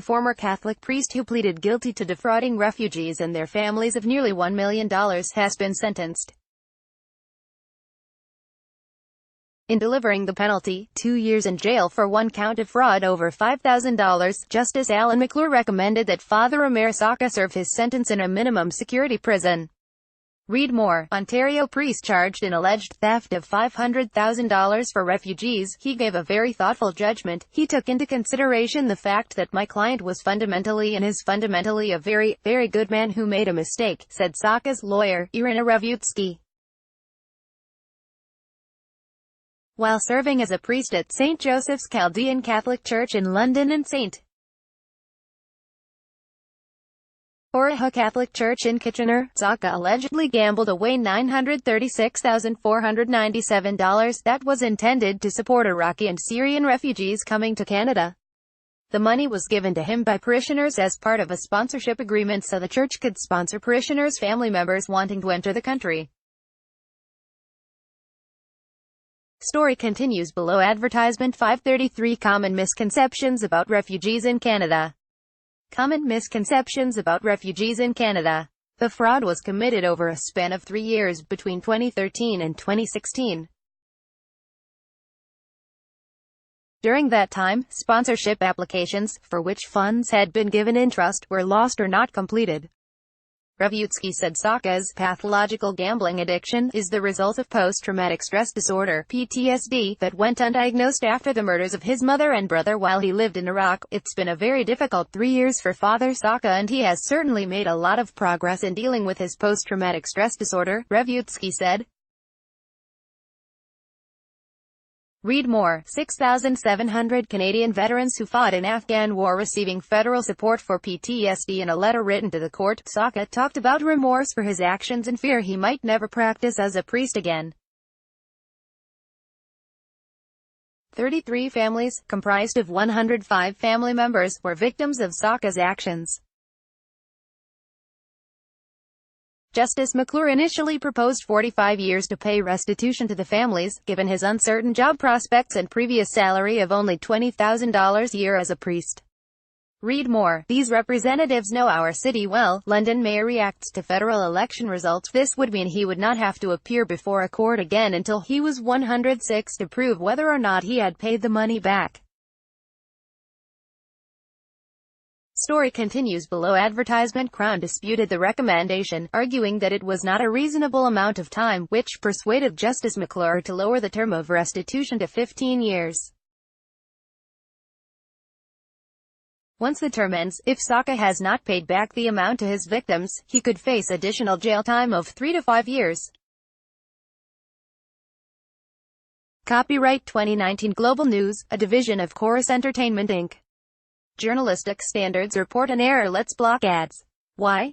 former Catholic priest who pleaded guilty to defrauding refugees and their families of nearly $1 million, has been sentenced. In delivering the penalty, 2 years in jail for one count of fraud over $5,000, Justice Alan McClure recommended that Father Omer Saka serve his sentence in a minimum security prison. Read more. Ontario priest charged in alleged theft of $500,000 for refugees. He gave a very thoughtful judgment. He took into consideration the fact that my client was fundamentally and is fundamentally a very, very good man who made a mistake, said Saka's lawyer, Irina Revutsky. While serving as a priest at St. Joseph's Chaldean Catholic Church in London and St. Oriha Catholic Church in Kitchener, Saka allegedly gambled away $936,497 that was intended to support Iraqi and Syrian refugees coming to Canada. The money was given to him by parishioners as part of a sponsorship agreement so the church could sponsor parishioners' family members wanting to enter the country. Story continues below. Advertisement 533 Common misconceptions about refugees in Canada. Common misconceptions about refugees in Canada. The fraud was committed over a span of 3 years between 2013 and 2016. During that time, sponsorship applications, for which funds had been given in trust, were lost or not completed. Revutsky said Saka's pathological gambling addiction is the result of post-traumatic stress disorder (PTSD) that went undiagnosed after the murders of his mother and brother while he lived in Iraq. It's been a very difficult 3 years for Father Saka, and he has certainly made a lot of progress in dealing with his post-traumatic stress disorder, Revutsky said. Read more. 6,700 Canadian veterans who fought in Afghan war receiving federal support for PTSD. In a letter written to the court, Saka talked about remorse for his actions and fear he might never practice as a priest again. 33 families, comprised of 105 family members, were victims of Saka's actions. Justice McClure initially proposed 45 years to pay restitution to the families, given his uncertain job prospects and previous salary of only $20,000 a year as a priest. Read more. These representatives know our city well. London Mayor reacts to federal election results. This would mean he would not have to appear before a court again until he was 106 to prove whether or not he had paid the money back. Story continues below. Advertisement Crown disputed the recommendation, arguing that it was not a reasonable amount of time, which persuaded Justice McClure to lower the term of restitution to 15 years. Once the term ends, if Saka has not paid back the amount to his victims, he could face additional jail time of 3 to 5 years. Copyright 2019 Global News, a division of Chorus Entertainment Inc. Journalistic Standards Report: an error lets block ads. Why?